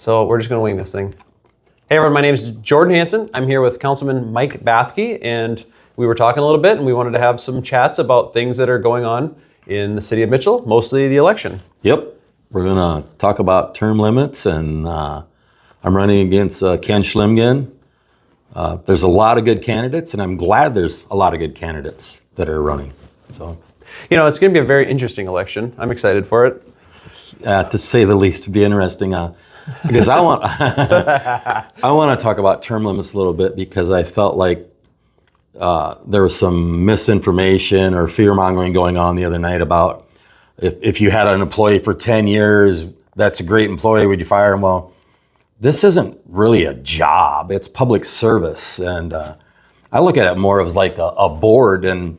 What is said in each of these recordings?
So we're just going to wing this thing. Hey everyone, my name is Jordan Hansen. I'm here with Councilman Mike Bathke, and we were talking a little bit, and we wanted to have some chats about things that are going on in the city of Mitchell, mostly the election. Yep, we're going to talk about term limits, and I'm running against Ken Schlimgen. There's a lot of good candidates, and I'm glad there's a lot of good candidates that are running. So, you know, it's going to be a very interesting election. I'm excited for it. To say the least, to be interesting. Because I want to talk about term limits a little bit, because I felt like there was some misinformation or fear-mongering going on the other night about if you had an employee for 10 years, that's a great employee, would you fire him? Well, this isn't really a job, it's public service. And I look at it more as like a board, and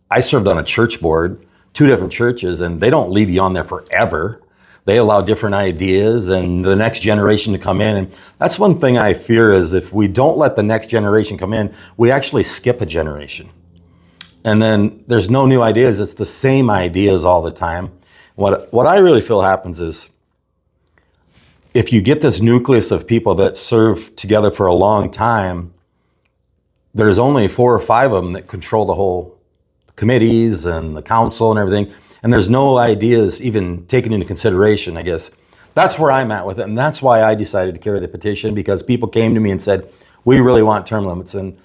I served on a church board, 2 different churches, and they don't leave you on there forever. They allow different ideas and the next generation to come in. And that's one thing I fear, is if we don't let the next generation come in, we actually skip a generation. And then there's no new ideas. It's the same ideas all the time. What I really feel happens is, if you get this nucleus of people that serve together for a long time, there's only 4 or 5 of them that control the whole committees and the council and everything. And there's no ideas even taken into consideration, I guess. That's where I'm at with it. And that's why I decided to carry the petition, because people came to me and said, we really want term limits. And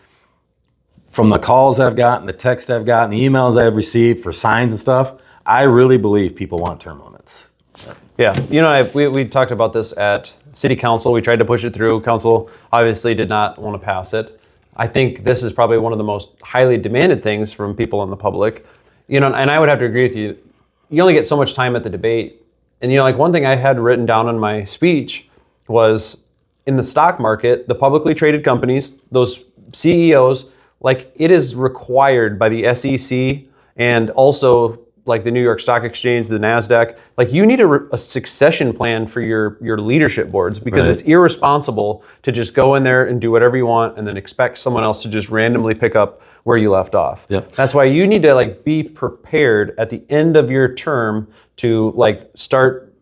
from the calls I've gotten, the texts I've gotten, the emails I've received for signs and stuff, I really believe people want term limits. Yeah, you know, we talked about this at City Council. We tried to push it through. Council obviously did not want to pass it. I think this is probably one of the most highly demanded things from people in the public. You know, and I would have to agree with you. You only get so much time at the debate. And, you know, like one thing I had written down in my speech was, in the stock market, the publicly traded companies, those CEOs, like, it is required by the SEC and also like the New York Stock Exchange, the NASDAQ, like, you need a succession plan for your leadership boards, because It's irresponsible to just go in there and do whatever you want and then expect someone else to just randomly pick up where you left off. Yep. That's why you need to like be prepared at the end of your term to like start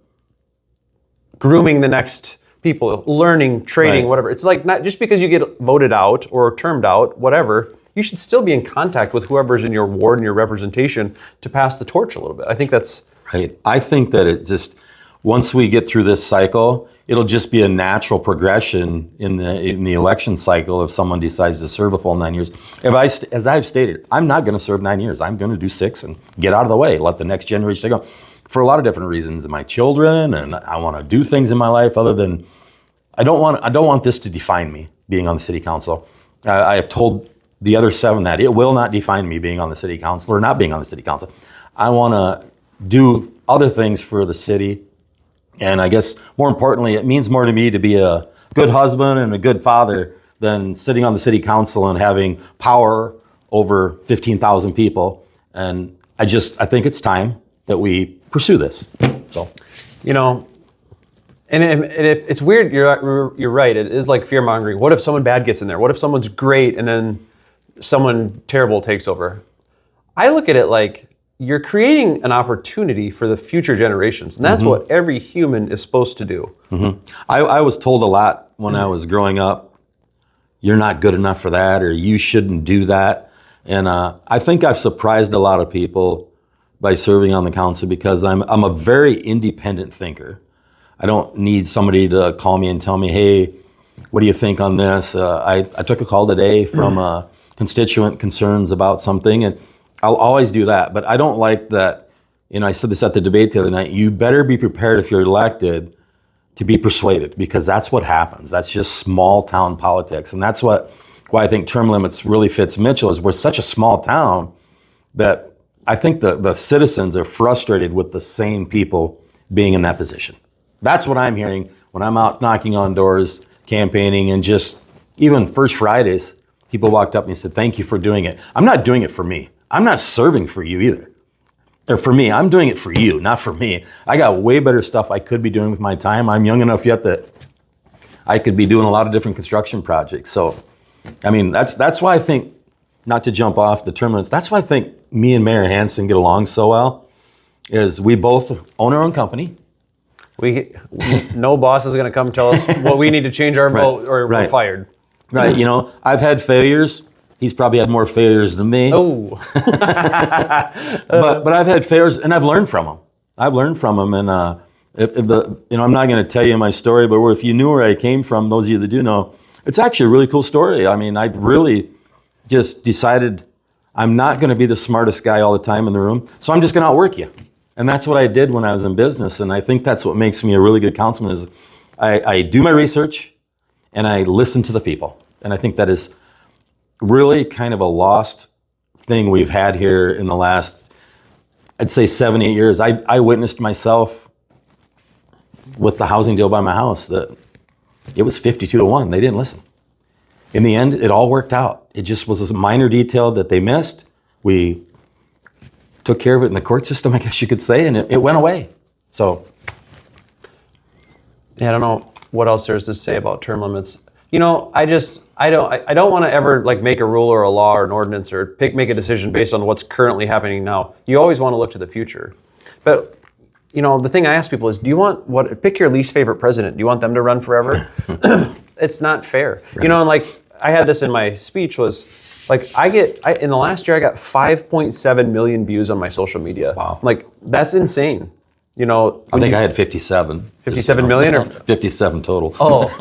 grooming the next people, learning, training, whatever. It's like, not just because you get voted out or termed out, whatever, you should still be in contact with whoever's in your ward and your representation to pass the torch a little bit. I think that's right. I think that it just, once we get through this cycle, it'll just be a natural progression in the election cycle if someone decides to serve a full 9 years. As I've stated, I'm not going to serve 9 years. I'm going to do 6 and get out of the way, let the next generation go. For a lot of different reasons, my children, and I want to do things in my life other than, I don't want this to define me being on the city council. I have told the other 7 that it will not define me being on the city council or not being on the city council. I want to do other things for the city. And I guess more importantly, it means more to me to be a good husband and a good father than sitting on the city council and having power over 15,000 people. And I think it's time that we pursue this. So, you know, and it's weird. You're right. It is like fear mongering. What if someone bad gets in there? What if someone's great and then someone terrible takes over? I look at it like, you're creating an opportunity for the future generations. And that's what every human is supposed to do. I was told a lot when I was growing up, you're not good enough for that, or you shouldn't do that. And I think I've surprised a lot of people by serving on the council, because I'm a very independent thinker. I don't need somebody to call me and tell me, hey, what do you think on this? I took a call today from a constituent concerns about something, and I'll always do that. But I don't like that, you know, I said this at the debate the other night, you better be prepared if you're elected to be persuaded, because that's what happens. That's just small town politics. And that's why I think term limits really fits Mitchell, is we're such a small town that I think the citizens are frustrated with the same people being in that position. That's what I'm hearing when I'm out knocking on doors, campaigning, and just even First Fridays, people walked up and said, thank you for doing it. I'm not doing it for me. I'm not serving for you either. Or for me, I'm doing it for you, not for me. I got way better stuff I could be doing with my time. I'm young enough yet that I could be doing a lot of different construction projects. So, I mean, that's why I think, not to jump off the term limits, that's why I think me and Mayor Hansen get along so well, is we both own our own company. No boss is going to come tell us what we need to change our vote or we're fired. Right. You know, I've had failures. He's probably had more failures than me. Oh. but I've had failures and I've learned from them. And I'm not going to tell you my story, but if you knew where I came from, those of you that do know, it's actually a really cool story. I mean, I really just decided I'm not going to be the smartest guy all the time in the room, so I'm just going to outwork you. And that's what I did when I was in business, and I think that's what makes me a really good councilman is I do my research and I listen to the people. And I think that is really kind of a lost thing we've had here in the last, I'd say 7, 8 years. I witnessed myself with the housing deal by my house that it was 52-1. They didn't listen. In the end, it all worked out. It just was a minor detail that they missed. We took care of it in the court system, I guess you could say, and it went away. So, yeah, I don't know what else there is to say about term limits. You know, I don't want to ever like make a rule or a law or an ordinance or make a decision based on what's currently happening now. You always want to look to the future. But you know, the thing I ask people is, pick your least favorite president. Do you want them to run forever? It's not fair. Right. You know, and like I had this in my speech was like, in the last year, I got 5.7 million views on my social media. Wow. Like that's insane. You know, I think I had 57. 57 million or 57 total. Oh.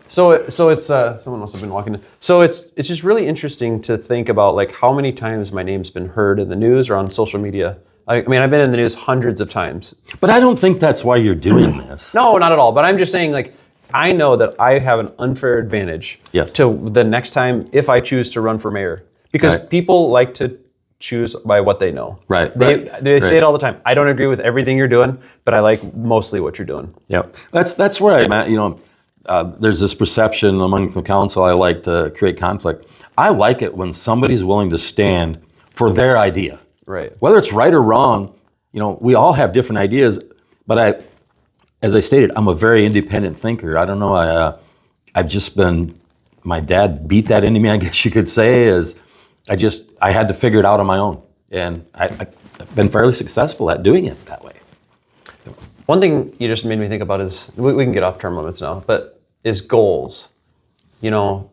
So it's someone must have been walking in. So it's just really interesting to think about like how many times my name's been heard in the news or on social media. I mean, I've been in the news hundreds of times. But I don't think that's why you're doing this. No, not at all. But I'm just saying, like, I know that I have an unfair advantage to the next time if I choose to run for mayor. Because people like to choose by what they know. Right. They say it all the time. I don't agree with everything you're doing, but I like mostly what you're doing. Yep. That's where I'm at. You know, there's this perception among the council I like to create conflict. I like it when somebody's willing to stand for their idea. Right. Whether it's right or wrong, you know, we all have different ideas, but as I stated, I'm a very independent thinker. I don't know, I've just been, my dad beat that into me, I guess you could say, I had to figure it out on my own. And I've been fairly successful at doing it that way. One thing you just made me think about is, we can get off term limits now, but is goals. You know,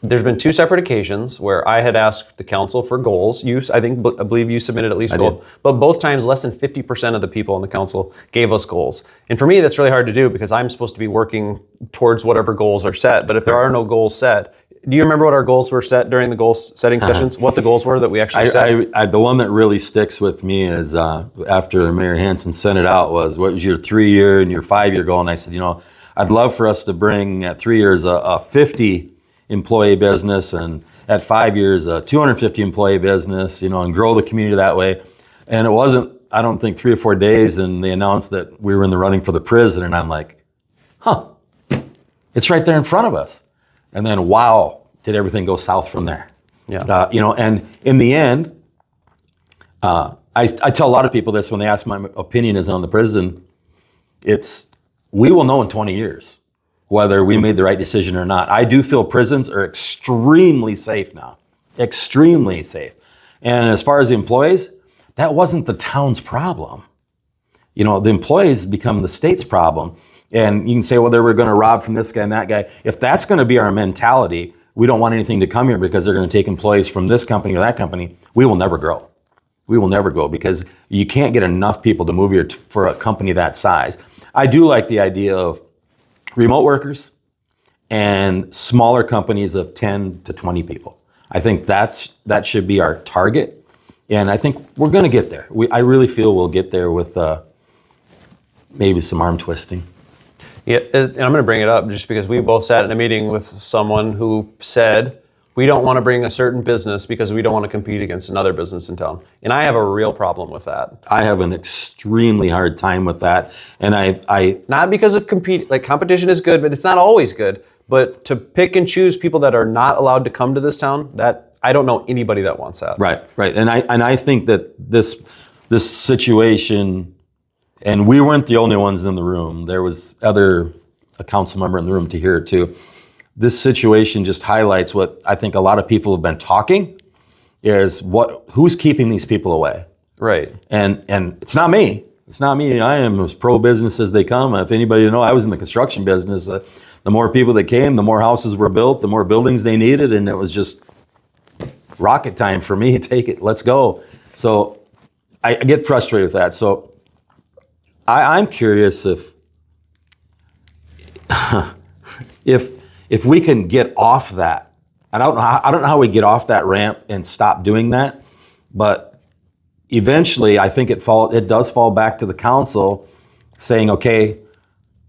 there's been 2 separate occasions where I had asked the council for goals. I believe you submitted at least goals, but both times less than 50% of the people on the council gave us goals. And for me, that's really hard to do because I'm supposed to be working towards whatever goals are set. But if there are no goals set, do you remember what our goals were set during the goal setting sessions? What the goals were that we actually set? The one that really sticks with me is after Mayor Hansen sent it out was, what was your 3-year and your 5-year goal? And I said, you know, I'd love for us to bring at 3 years a 50 employee business, and at 5 years, a 250 employee business, you know, and grow the community that way. And it wasn't, I don't think 3 or 4 days, and they announced that we were in the running for the prison, and I'm like, it's right there in front of us. And then, wow, did everything go south from there? Yeah. You know, and in the end, I tell a lot of people this when they ask my opinion is on the prison. We will know in 20 years. Whether we made the right decision or not. I do feel prisons are extremely safe now. Extremely safe. And as far as the employees, that wasn't the town's problem. You know, the employees become the state's problem. And you can say, well, they were going to rob from this guy and that guy. If that's going to be our mentality, we don't want anything to come here because they're going to take employees from this company or that company, we will never grow. We will never grow because you can't get enough people to move here for a company that size. I do like the idea of remote workers and smaller companies of 10 to 20 people. I think that should be our target. And I think we're going to get there. I really feel we'll get there with maybe some arm twisting. Yeah, and I'm going to bring it up just because we both sat in a meeting with someone who said, we don't want to bring a certain business because we don't want to compete against another business in town. And I have a real problem with that. I have an extremely hard time with that. And I not because of competition is good, but it's not always good. But to pick and choose people that are not allowed to come to this town, that I don't know anybody that wants that. Right. And I think that this situation, and we weren't the only ones in the room. There was a council member in the room to hear it too. This situation just highlights what I think a lot of people have been talking is who's keeping these people away. Right. And it's not me. It's not me. I am as pro-business as they come. If anybody know, I was in the construction business. The more people that came, the more houses were built, the more buildings they needed, and it was just rocket time for me. Take it, let's go. So I get frustrated with that. So I'm curious if we can get off that. I don't know how we get off that ramp and stop doing that, but eventually I think it does fall back to the council saying, okay,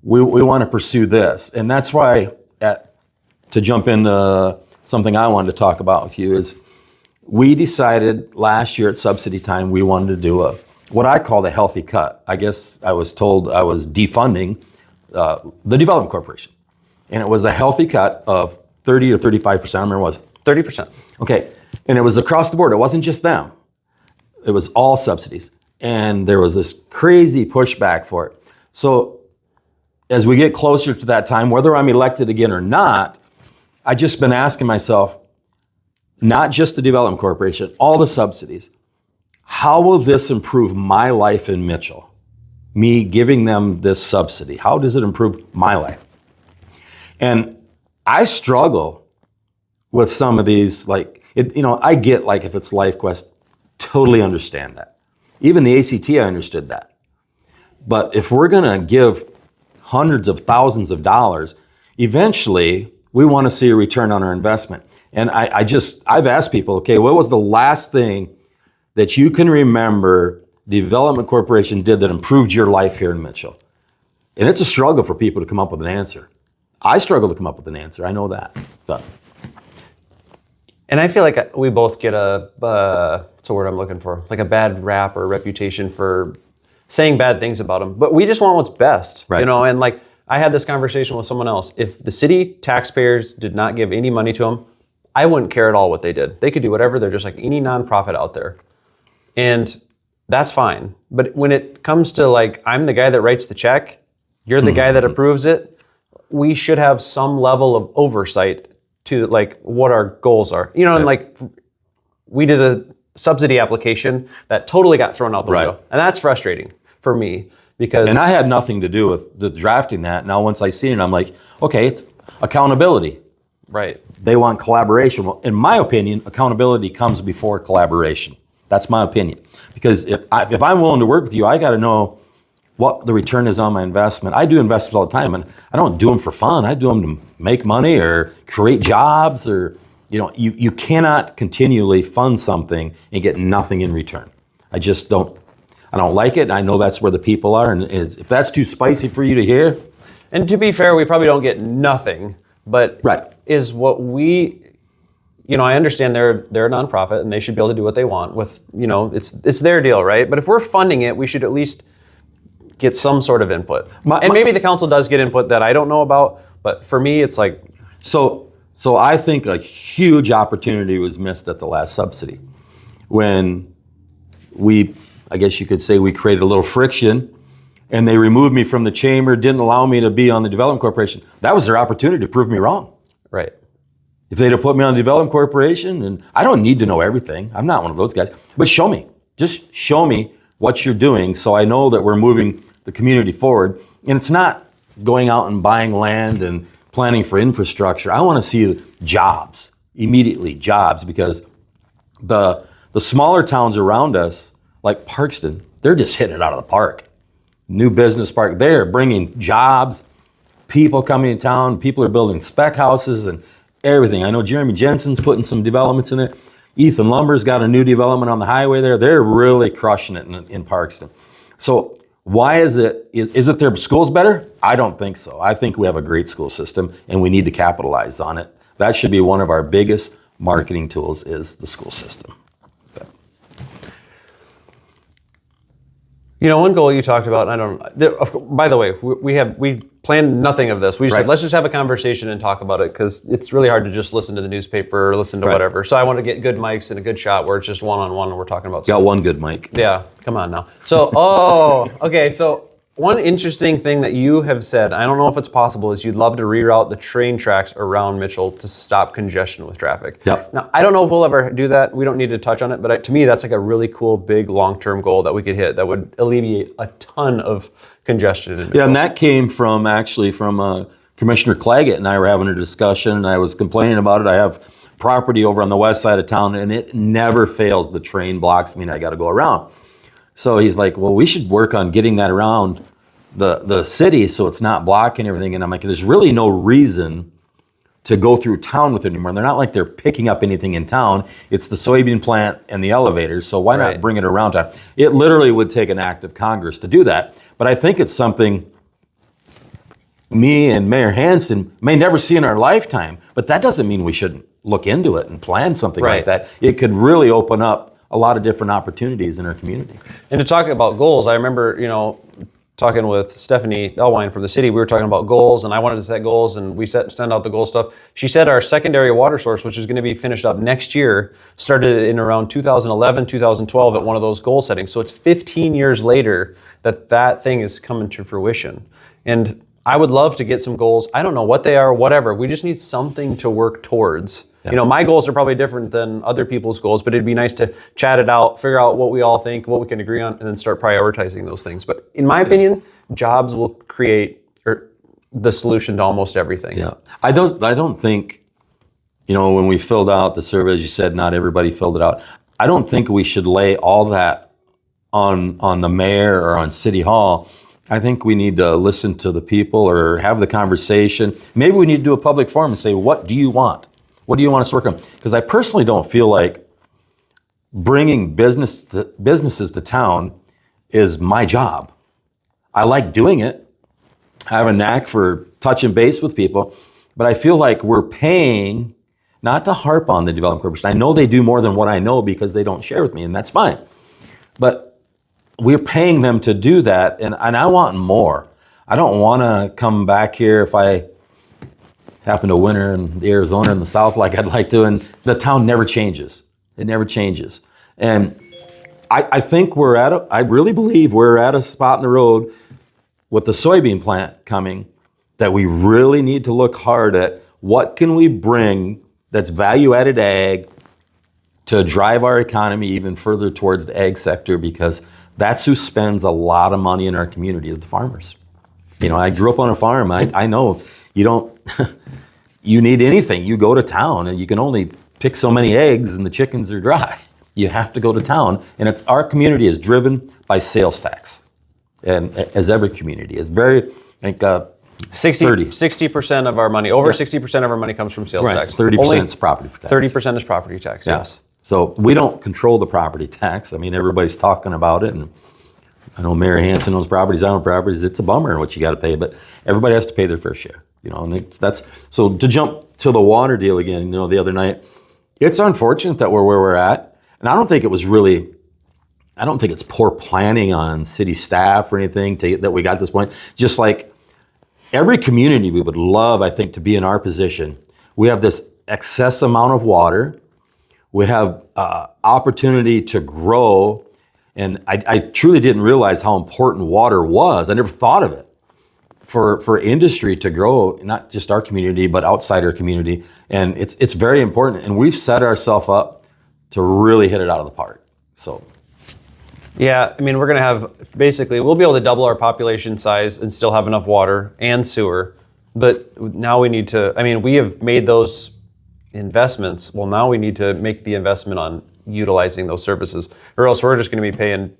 we want to pursue this. And that's why, to jump into something I wanted to talk about with you, is we decided last year at subsidy time we wanted to do what I call a healthy cut. I guess I was told I was defunding the Development Corporation. And it was a healthy cut of 30 or 35%, I remember what it was. 30%. Okay, and it was across the board. It wasn't just them. It was all subsidies. And there was this crazy pushback for it. So as we get closer to that time, whether I'm elected again or not, I just been asking myself, not just the Development Corporation, all the subsidies, how will this improve my life in Mitchell? Me giving them this subsidy, how does it improve my life? And I struggle with some of these, I get if it's LifeQuest, totally understand that. Even the ACT, I understood that. But if we're gonna give hundreds of thousands of dollars, eventually we wanna see a return on our investment. And I've asked people, okay, what was the last thing that you can remember Development Corporation did that improved your life here in Mitchell? And it's a struggle for people to come up with an answer. I struggle to come up with an answer, I know that. But. And I feel like we both get what's the word I'm looking for? Like a bad rap or reputation for saying bad things about them. But we just want what's best, right. And I had this conversation with someone else. If the city taxpayers did not give any money to them, I wouldn't care at all what they did. They could do whatever. They're just like any nonprofit out there. And that's fine. But when it comes to I'm the guy that writes the check, you're the guy that approves it, we should have some level of oversight to what our goals are. And we did a subsidy application that totally got thrown out the window. And that's frustrating for me because... And I had nothing to do with the drafting that. Now, once I seen it, I'm like, okay, it's accountability. Right. They want collaboration. Well, in my opinion, accountability comes before collaboration. That's my opinion. Because if I'm willing to work with you, I got to know what the return is on my investment. I do investments all the time, and I don't do them for fun. I do them to make money or create jobs, or you cannot continually fund something and get nothing in return. I just don't. I don't like it. And I know that's where the people are, and if that's too spicy for you to hear. And to be fair, we probably don't get nothing, but right. Is what we. I understand they're a nonprofit and they should be able to do what they want with. It's their deal, right? But if we're funding it, we should at least get some sort of input. Maybe the council does get input that I don't know about, but for me, it's like... So I think a huge opportunity was missed at the last subsidy when I guess you could say we created a little friction and they removed me from the chamber, didn't allow me to be on the Development Corporation. That was their opportunity to prove me wrong. Right. If they'd have put me on the Development Corporation, and I don't need to know everything. I'm not one of those guys. But show me. Just show me what you're doing so I know that we're moving the community forward. And it's not going out and buying land and planning for infrastructure. I want to see jobs, immediately jobs, because the smaller towns around us, like Parkston, they're just hitting it out of the park. New business park, they're bringing jobs, people coming in town, people are building spec houses and everything. I know Jeremy Jensen's putting some developments in there. Ethan Lumber's got a new development on the highway there. They're really crushing it in Parkston. So why is it their schools better? I don't think so. I think we have a great school system and we need to capitalize on it. That should be one of our biggest marketing tools, is the school system. One goal you talked about, and by the way, we planned nothing of this. We just said, let's just have a conversation and talk about it, because it's really hard to just listen to the newspaper or listen to whatever. So I want to get good mics and a good shot where it's just one-on-one and we're talking about something. Got one good mic. Yeah, come on now. So, okay, so one interesting thing that you have said, I don't know if it's possible, is you'd love to reroute the train tracks around Mitchell to stop congestion with traffic. Yep. Now, I don't know if we'll ever do that. We don't need to touch on it, but to me, that's like a really cool, big, long-term goal that we could hit that would alleviate a ton of congestion in Mitchell. Yeah, and that came from Commissioner Claggett and I were having a discussion, and I was complaining about it. I have property over on the west side of town, and it never fails. The train blocks me, and I got to go around. So he's like, well, we should work on getting that around the city so it's not blocking everything. And I'm like, there's really no reason to go through town with it anymore. And they're not like they're picking up anything in town. It's the soybean plant and the elevators. So why not bring it around town? It literally would take an act of Congress to do that. But I think it's something me and Mayor Hansen may never see in our lifetime. But that doesn't mean we shouldn't look into it and plan something like that. It could really open up a lot of different opportunities in our community. And to talk about goals, I remember, talking with Stephanie Elwine from the city, we were talking about goals, and I wanted to set goals, and we send out the goal stuff. She said our secondary water source, which is going to be finished up next year, started in around 2011, 2012 at one of those goal settings. So it's 15 years later that thing is coming to fruition. And I would love to get some goals. I don't know what they are, whatever. We just need something to work towards. Yeah. My goals are probably different than other people's goals, but it'd be nice to chat it out, figure out what we all think, what we can agree on, and then start prioritizing those things. But in my opinion, jobs will create the solution to almost everything. Yeah, I don't think, when we filled out the survey, as you said, not everybody filled it out. I don't think we should lay all that on the mayor or on City Hall. I think we need to listen to the people or have the conversation. Maybe we need to do a public forum and say, what do you want? What do you want us to work on? Because I personally don't feel like bringing businesses to town is my job. I like doing it. I have a knack for touching base with people, but I feel like we're paying not to harp on the development corporation. I know they do more than what I know because they don't share with me, and that's fine. But we're paying them to do that, and I want more. I don't want to come back here if I happen to winter in Arizona in the South like I'd like to, and the town never changes. It never changes. And I think I really believe we're at a spot in the road with the soybean plant coming that we really need to look hard at what can we bring that's value-added ag to drive our economy even further towards the ag sector, because that's who spends a lot of money in our community, is the farmers. I grew up on a farm. I know you don't, you need anything. You go to town and you can only pick so many eggs and the chickens are dry. You have to go to town, and our community is driven by sales tax. And as every community is very, I think 60% of our money, over 60% of our money comes from sales tax. 30% is property tax. 30% is property tax, yes. So we don't control the property tax. I mean, everybody's talking about it, and I know Mayor Hansen owns properties, I own properties. It's a bummer what you got to pay, but everybody has to pay their fair share. And that's so. To jump to the water deal again, the other night, it's unfortunate that we're where we're at, and I don't think it's poor planning on city staff or anything that we got to this point. Just like every community, we would love, I think, to be in our position. We have this excess amount of water. We have opportunity to grow. And I truly didn't realize how important water was. I never thought of it for industry to grow, not just our community, but outside our community. And it's very important. And we've set ourselves up to really hit it out of the park. So. Yeah, we're going to have, basically, we'll be able to double our population size and still have enough water and sewer. But now we need to, we have made those investments. Well, now we need to make the investment on utilizing those services, or else we're just going to be paying,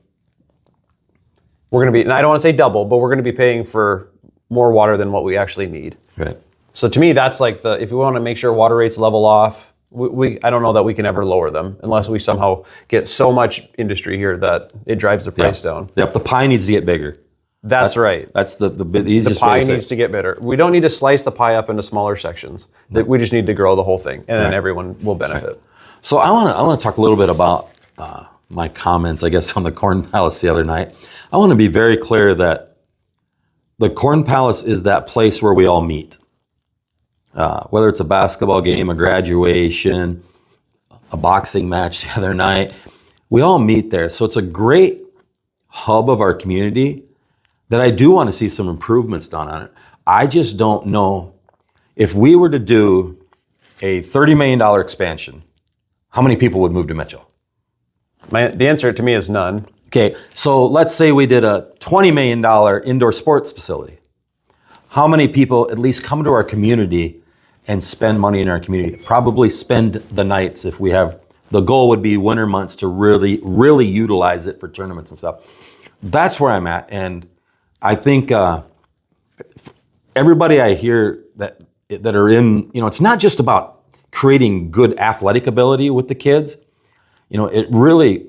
and I don't want to say double, but we're going to be paying for more water than what we actually need. Right. So to me, that's like if we want to make sure water rates level off, I don't know that we can ever lower them unless we somehow get so much industry here that it drives the price down. Yep, the pie needs to get bigger. That's right. That's the easiest way to say it. The pie needs to get bigger. We don't need to slice the pie up into smaller sections. We just need to grow the whole thing, and then everyone will benefit. Right. So I want to talk a little bit about my comments, I guess, on the Corn Palace the other night. I want to be very clear that the Corn Palace is that place where we all meet. Whether it's a basketball game, a graduation, a boxing match the other night, we all meet there. So it's a great hub of our community, that I do want to see some improvements done on it. I just don't know if we were to do a $30 million expansion, how many people would move to Mitchell? The answer to me is none. Okay, so let's say we did a $20 million indoor sports facility. How many people at least come to our community and spend money in our community? Probably spend the nights if we have, the goal would be winter months to really, really utilize it for tournaments and stuff. That's where I'm at. And I think everybody I hear that are in, it's not just about creating good athletic ability with the kids. It really,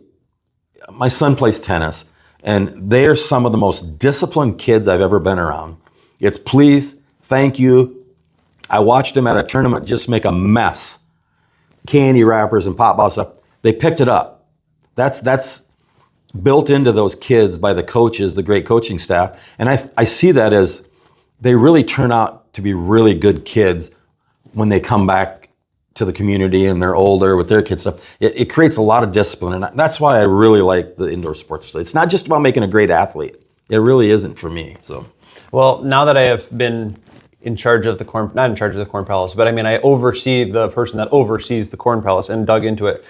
my son plays tennis, and they're some of the most disciplined kids I've ever been around. It's please, thank you. I watched them at a tournament just make a mess. Candy wrappers and pop ball stuff. They picked it up. That's built into those kids by the coaches, the great coaching staff. And I see that as they really turn out to be really good kids when they come back to the community and they're older with their kids stuff. It creates a lot of discipline, and that's why I really like the indoor sports facility. It's not just about making a great athlete. It really isn't for me. So, well, now that I have been in charge of not in charge of the Corn Palace, but I mean I oversee the person that oversees the Corn Palace and dug into it.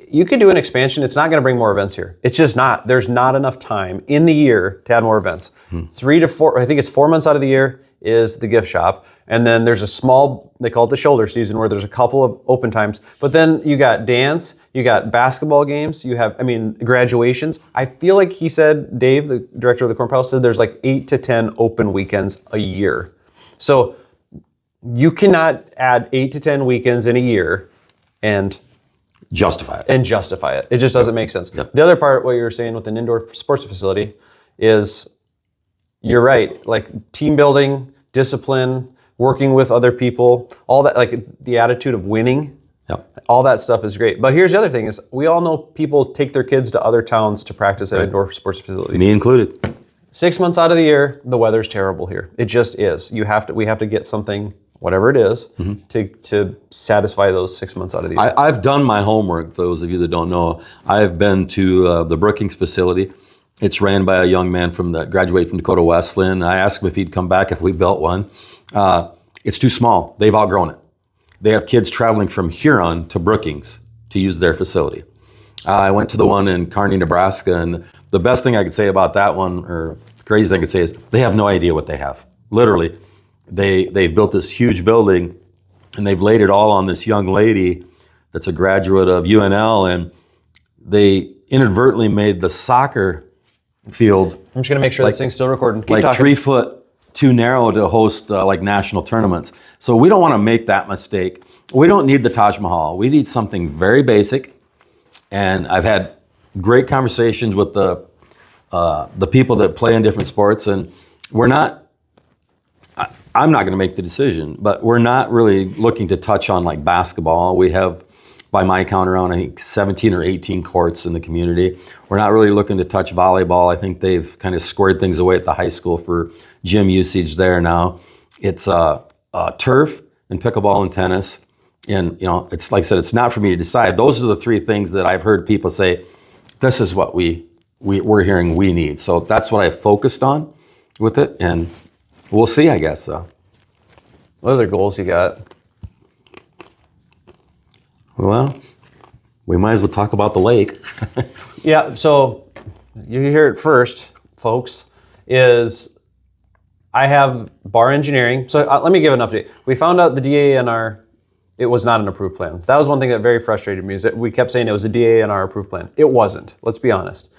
You could do an expansion. It's not going to bring more events here. It's just not. There's not enough time in the year to add more events. 3 to 4, I think it's 4 months out of the year is the gift shop. And then there's a small, they call it the shoulder season, where there's a couple of open times. But then you got dance, you got basketball games, you have, graduations. I feel like he said, Dave, the director of the Corn Palace, said there's like 8 to 10 open weekends a year. So you cannot add 8 to 10 weekends in a year and justify it. It just doesn't make sense. Yep. The other part, what you were saying with an indoor sports facility is, you're right, like team building, discipline, working with other people, all that, like the attitude of winning, Yep. all that stuff is great. But here's the other thing is, we all know people take their kids to other towns to practice at indoor sports facilities. Me included. 6 months out of the year, the weather's terrible here. It just is. We have to get something, whatever it is, to satisfy those 6 months out of the year. I've done my homework, those of you that don't know. I've been to the Brookings facility. It's ran by a young man graduated from Dakota Wesleyan. I asked him if he'd come back if we built one. It's too small. They've outgrown it. They have kids traveling from Huron to Brookings to use their facility. I went to the one in Kearney, Nebraska, and the best thing I could say about that one, or the craziest thing I could say, is they have no idea what they have. Literally, they've built this huge building, and they've laid it all on this young lady that's a graduate of UNL, and they inadvertently made the soccer field. I'm just going to make sure this thing's still recording. Keep like talking. 3 foot too narrow to host like national tournaments. So we don't want to make that mistake. We don't need the Taj Mahal. We need something very basic. And I've had great conversations with the people that play in different sports, and I'm not going to make the decision, but we're not really looking to touch on like basketball. We have, by my count, around, I think, 17 or 18 courts in the community. We're not really looking to touch volleyball. I think they've kind of squared things away at the high school for gym usage there now. It's turf and pickleball and tennis. And, it's like I said, it's not for me to decide. Those are the 3 things that I've heard people say, this is what we're hearing we need. So that's what I focused on with it. And we'll see, I guess. What other goals you got? Well, we might as well talk about the lake. Yeah, so you hear it first, folks, is I have bar engineering. So let me give an update. We found out the DANR, it was not an approved plan. That was one thing that very frustrated me, is that we kept saying it was a DANR approved plan. It wasn't, let's be honest.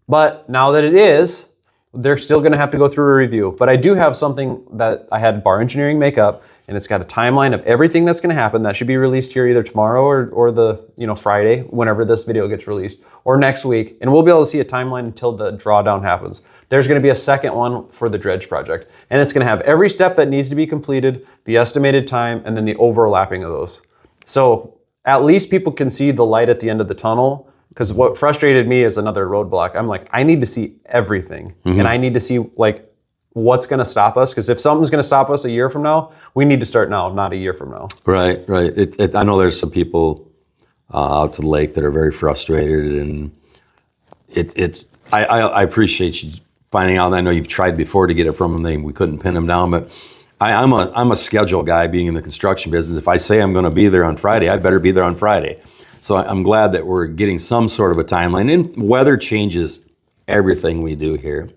But now that it is, they're still going to have to go through a review. But I do have something that I had bar engineering make up, and it's got a timeline of everything that's going to happen. That should be released here either tomorrow or the Friday, whenever this video gets released, or next week. And we'll be able to see a timeline until the drawdown happens. There's going to be a second one for the dredge project, and it's going to have every step that needs to be completed, the estimated time, and then the overlapping of those. So at least people can see the light at the end of the tunnel. Because what frustrated me is another roadblock. I'm like, I need to see everything. And I need to see like what's going to stop us. Because if something's going to stop us a year from now, we need to start now, not a year from now. Right. I know there's some people out to the lake that are very frustrated, and I appreciate you finding out. I know you've tried before to get it from them. We couldn't pin them down, but I'm a schedule guy being in the construction business. If I say I'm going to be there on Friday, I better be there on Friday. So I'm glad that we're getting some sort of a timeline. And weather changes everything we do here.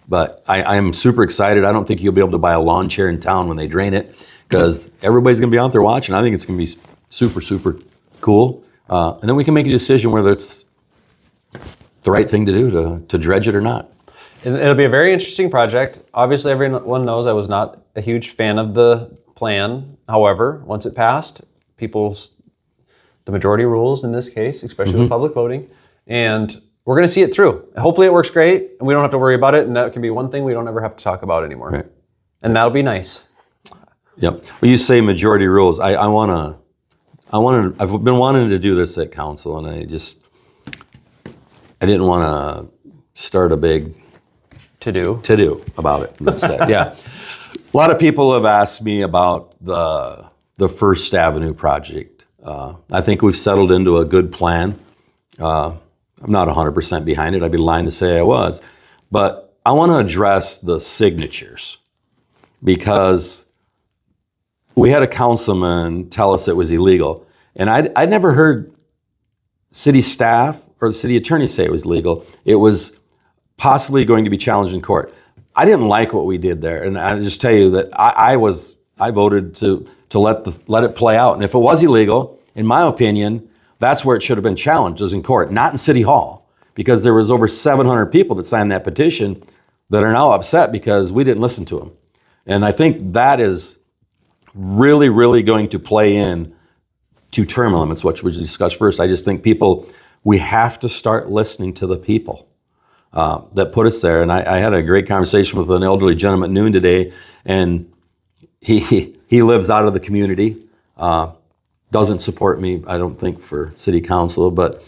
But I'm super excited. I don't think you'll be able to buy a lawn chair in town when they drain it, because everybody's going to be out there watching. I think it's going to be super, super cool. And then we can make a decision whether it's the right thing to do to dredge it or not. It'll be a very interesting project. Obviously, everyone knows I was not a huge fan of the plan. However, once it passed, the majority rules in this case, especially with public voting, and we're going to see it through. Hopefully it works great, and we don't have to worry about it, and that can be one thing we don't ever have to talk about anymore. Right. And that'll be nice. Yep. Well, you say majority rules. I've been wanting to do this at council, and I didn't want to start a big To do about it instead. Yeah. A lot of people have asked me about the First Avenue project. I think we've settled into a good plan. I'm not 100% behind it. I'd be lying to say I was. But I want to address the signatures, because we had a councilman tell us it was illegal. And I'd never heard city staff or the city attorney say it was legal. It was possibly going to be challenged in court. I didn't like what we did there. And I just tell you that I voted to let it play out. And if it was illegal, in my opinion, that's where it should have been challenged, is in court, not in City Hall, because there was over 700 people that signed that petition that are now upset because we didn't listen to them. And I think that is really, really going to play in to term limits, which we discussed first. I just think we have to start listening to the people that put us there. And I had a great conversation with an elderly gentleman at noon today, and he lives out of the community. Doesn't support me, I don't think, for city council, but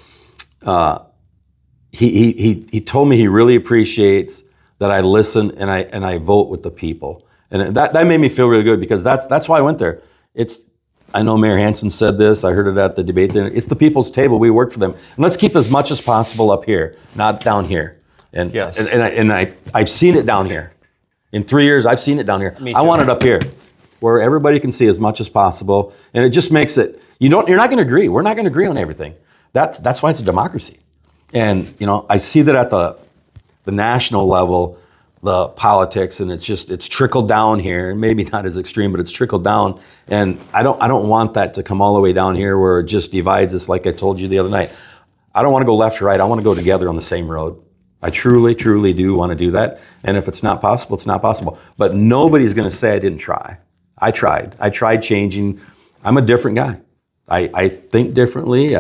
he told me he really appreciates that I listen and I vote with the people, and that made me feel really good, because that's why I went there. I know Mayor Hansen said this. I heard it at the debate. It's the people's table. We work for them, and let's keep as much as possible up here, not down here. And yes. and I've seen it down here. In 3 years, I've seen it down here. Me too. I want it up here, where everybody can see as much as possible, and it just makes it. You're not going to agree. We're not going to agree on everything. That's why it's a democracy. And I see that at the national level, the politics, and it's trickled down here. Maybe not as extreme, but it's trickled down. And I don't want that to come all the way down here where it just divides us, like I told you the other night. I don't want to go left or right. I want to go together on the same road. I truly, truly do want to do that. And if it's not possible, it's not possible. But nobody's going to say I didn't try. I tried. I tried changing. I'm a different guy. I think differently.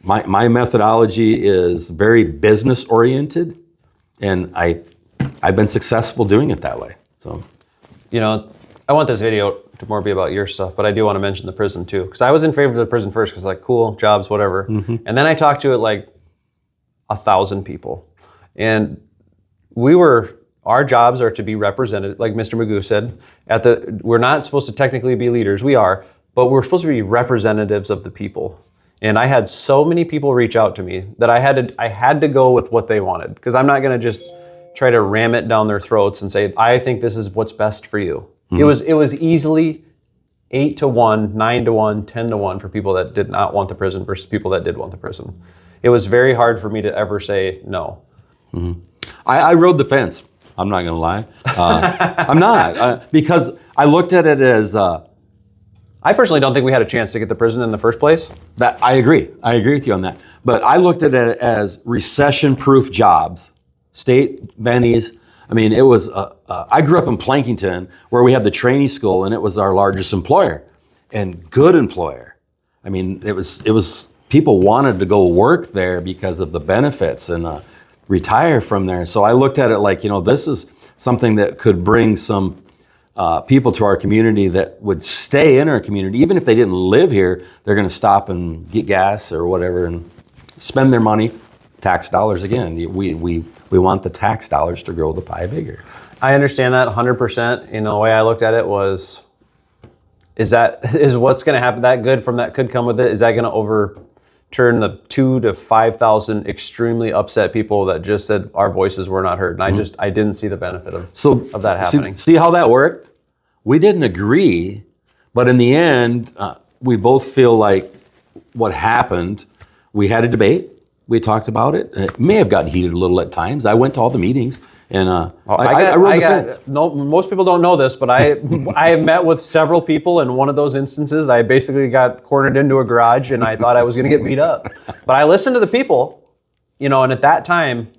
My methodology is very business oriented, and I've been successful doing it that way. So, I want this video to more be about your stuff, but I do want to mention the prison too, because I was in favor of the prison first, because cool jobs, whatever. Mm-hmm. And then I talked to 1,000 people, and our jobs are to be represented, like Mr. Magoo said. We're not supposed to technically be leaders. We are, but we're supposed to be representatives of the people. And I had so many people reach out to me that I had to go with what they wanted, because I'm not going to just try to ram it down their throats and say, I think this is what's best for you. Mm-hmm. It was easily 8-1, 9-1, 10-1 for people that did not want the prison versus people that did want the prison. It was very hard for me to ever say no. Mm-hmm. I rode the fence. I'm not going to lie. I'm not, because I looked at it as... I personally don't think we had a chance to get the prison in the first place. That I agree with you on that. But I looked at it as recession-proof jobs, state bennies. I mean, it was. I grew up in Plankington, where we had the trainee school, and it was our largest employer, and good employer. I mean, it was people wanted to go work there because of the benefits and retire from there. So I looked at it this is something that could bring some people to our community that would stay in our community. Even if they didn't live here, they're going to stop and get gas or whatever and spend their money, tax dollars again. We want the tax dollars to grow the pie bigger. I understand that 100%. The way I looked at it was, is what's going to happen, that good from that could come with it, is that going to turn the 2,000 to 5,000 extremely upset people that just said our voices were not heard. And I didn't see the benefit of that happening. See how that worked? We didn't agree, but in the end, we both feel like what happened, we had a debate. We talked about it. It may have gotten heated a little at times. I went to all the meetings, and I rode the fence. No, most people don't know this, but I have met with several people. In one of those instances, I basically got cornered into a garage, and I thought I was going to get beat up. But I listened to the people, and at that time,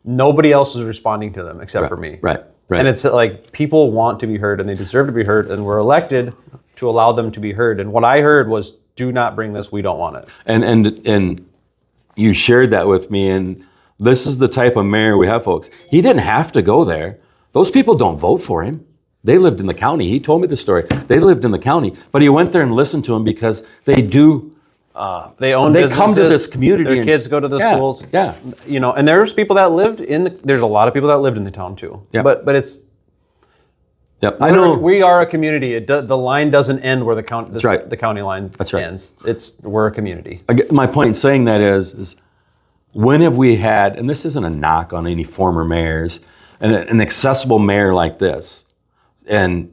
nobody else was responding to them except for me. Right. And it's like people want to be heard, and they deserve to be heard, and we're elected to allow them to be heard. And what I heard was, do not bring this. We don't want it. And you shared that with me, and this is the type of mayor we have, folks. He didn't have to go there. Those people don't vote for him. They lived in the county. He told me the story. They lived in the county, but he went there and listened to him because they do. They own They come to this community. Their kids go to the schools. Yeah. And there's people that lived there's a lot of people that lived in the town too. Yeah. But it's. Yep. I know. We are a community. The line doesn't end where the county. That's right. The county line ends. We're a community. My point in saying that is when have we had, and this isn't a knock on any former mayors, an accessible mayor like this, and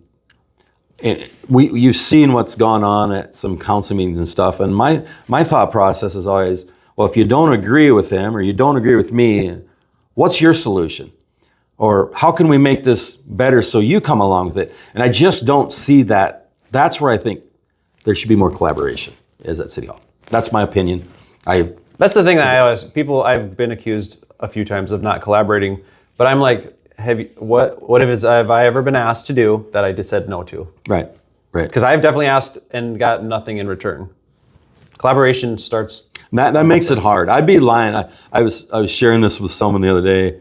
you've seen what's gone on at some council meetings and stuff, and my thought process is always, well, if you don't agree with him or you don't agree with me, what's your solution? Or how can we make this better so you come along with it? And I just don't see that. That's where I think there should be more collaboration, is at City Hall. That's my opinion. That's the thing that I've been accused a few times of not collaborating, but I'm like, what have I ever been asked to do that I just said no to? Right. Because I've definitely asked and got nothing in return. Collaboration starts. That makes it hard. I'd be lying. I was sharing this with someone the other day.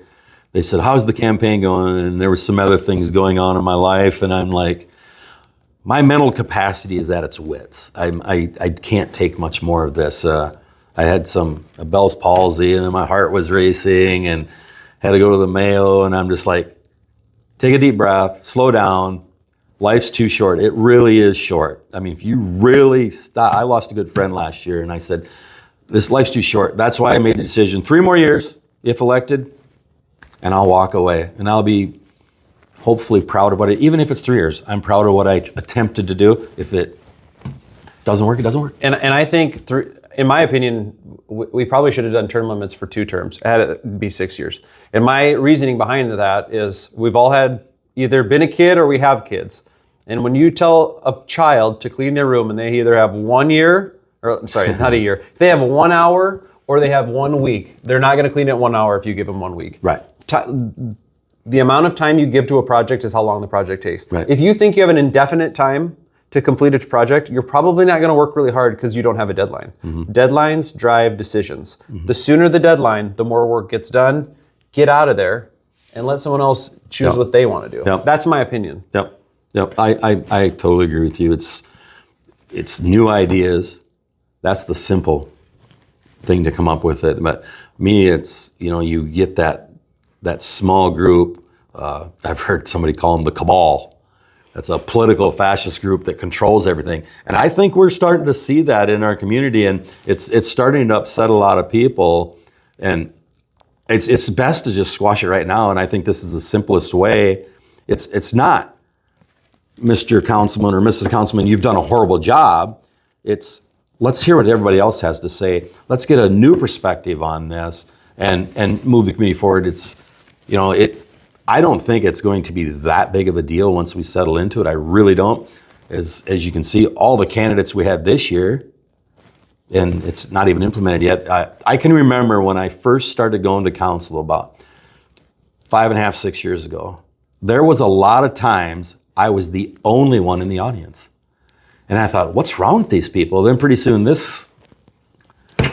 They said, how's the campaign going? And there were some other things going on in my life. And I'm like, my mental capacity is at its wits. I can't take much more of this. I had a Bell's palsy and my heart was racing and had to go to the Mayo. And I'm just like, take a deep breath, slow down. Life's too short. It really is short. I mean, if you really stop, I lost a good friend last year and I said, this life's too short. That's why I made the decision. 3 more years, if elected, and I'll walk away, and I'll be hopefully proud of what even if it's 3 years, I'm proud of what I attempted to do. If it doesn't work, it doesn't work. And I think, in my opinion, we probably should have done term limits for 2 terms. It had to be 6 years. And my reasoning behind that is we've all had either been a kid or we have kids. And when you tell a child to clean their room and they either have 1 year, or sorry, not a year, if they have 1 hour or they have 1 week, they're not going to clean it 1 hour if you give them 1 week. Right. The amount of time you give to a project is how long the project takes. Right. If you think you have an indefinite time to complete a project, you're probably not going to work really hard because you don't have a deadline. Mm-hmm. Deadlines drive decisions. Mm-hmm. The sooner the deadline, the more work gets done. Get out of there and let someone else choose what they want to do. Yep. That's my opinion. Yep. I totally agree with you. It's new ideas. That's the simple thing to come up with it. But me, it's, you get that small group. I've heard somebody call them the cabal. That's a political fascist group that controls everything. And I think we're starting to see that in our community, and it's starting to upset a lot of people. And it's best to just squash it right now. And I think this is the simplest way. It's not, Mr. Councilman or Mrs. Councilman, you've done a horrible job. It's, let's hear what everybody else has to say. Let's get a new perspective on this and move the community forward. I don't think it's going to be that big of a deal once we settle into it. I really don't. As you can see, all the candidates we had this year, and it's not even implemented yet. I can remember when I first started going to council about 5.5, 6 years ago, there was a lot of times I was the only one in the audience. And I thought, what's wrong with these people? Then pretty soon this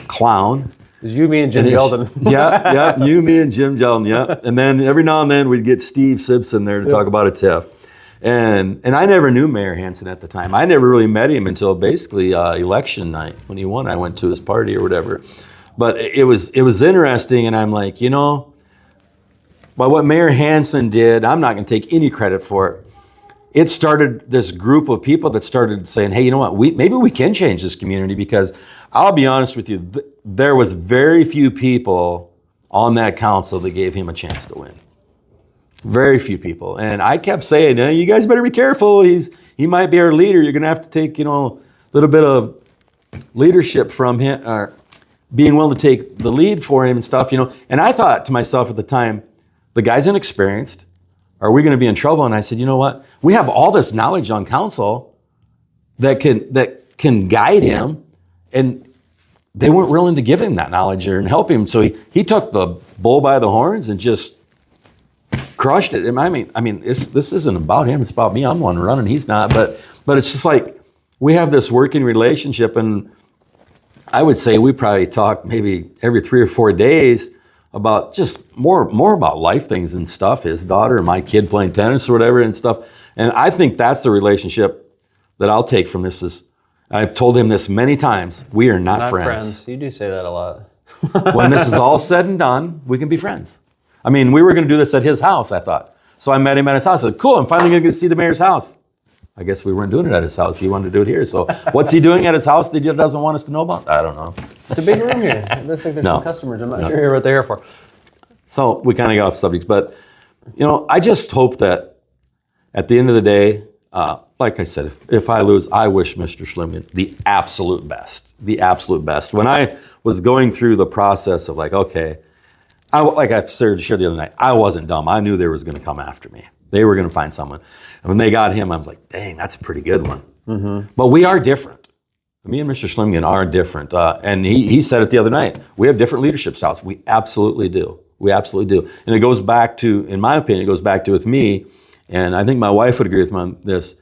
clown. It's you, me, and Jim Jeldon. Yeah, you, me, and Jim Jeldon, yeah. And then every now and then we'd get Steve Simpson there to talk about a TIF. And I never knew Mayor Hansen at the time. I never really met him until basically election night when he won. I went to his party or whatever. But it was interesting, and I'm like, by what Mayor Hansen did, I'm not going to take any credit for it. It started this group of people that started saying, hey, you know what, maybe we can change this community, because I'll be honest with you, there was very few people on that council that gave him a chance to win. Very few people. And I kept saying, hey, you guys better be careful. He might be our leader. You're going to have to take, a little bit of leadership from him, or being willing to take the lead for him and stuff, And I thought to myself at the time, the guy's inexperienced. Are we going to be in trouble? And I said, you know what? We have all this knowledge on council that can guide him. And they weren't willing to give him that knowledge and help him. So he took the bull by the horns and just crushed it. I mean, this isn't about him. It's about me. I'm the one running. He's not. But it's just like we have this working relationship, and I would say we probably talk maybe every 3 or 4 days about just more about life things and stuff. His daughter and my kid playing tennis or whatever and stuff. And I think that's the relationship that I'll take from this. Is I've told him this many times. We are not friends. You do say that a lot. When this is all said and done, we can be friends. I mean, we were going to do this at his house, I thought. So I met him at his house. I said, cool, I'm finally going to get to see the mayor's house. I guess we weren't doing it at his house. He wanted to do it here. So what's he doing at his house that he doesn't want us to know about? I don't know. It's a big room here. It looks like there's some customers. I'm not sure what they're here for. So we kind of got off subject. But, I just hope that at the end of the day, like I said, if I lose, I wish Mr. Schlimgen the absolute best. The absolute best. When I was going through the process of like, okay, like I shared the other night, I wasn't dumb. I knew they was going to come after me. They were going to find someone. And when they got him, I was like, dang, that's a pretty good one. Mm-hmm. But we are different. Me and Mr. Schlimgen are different. And he said it the other night. We have different leadership styles. We absolutely do. We absolutely do. And it goes back to, in my opinion, it goes back to with me, and I think my wife would agree with me on this.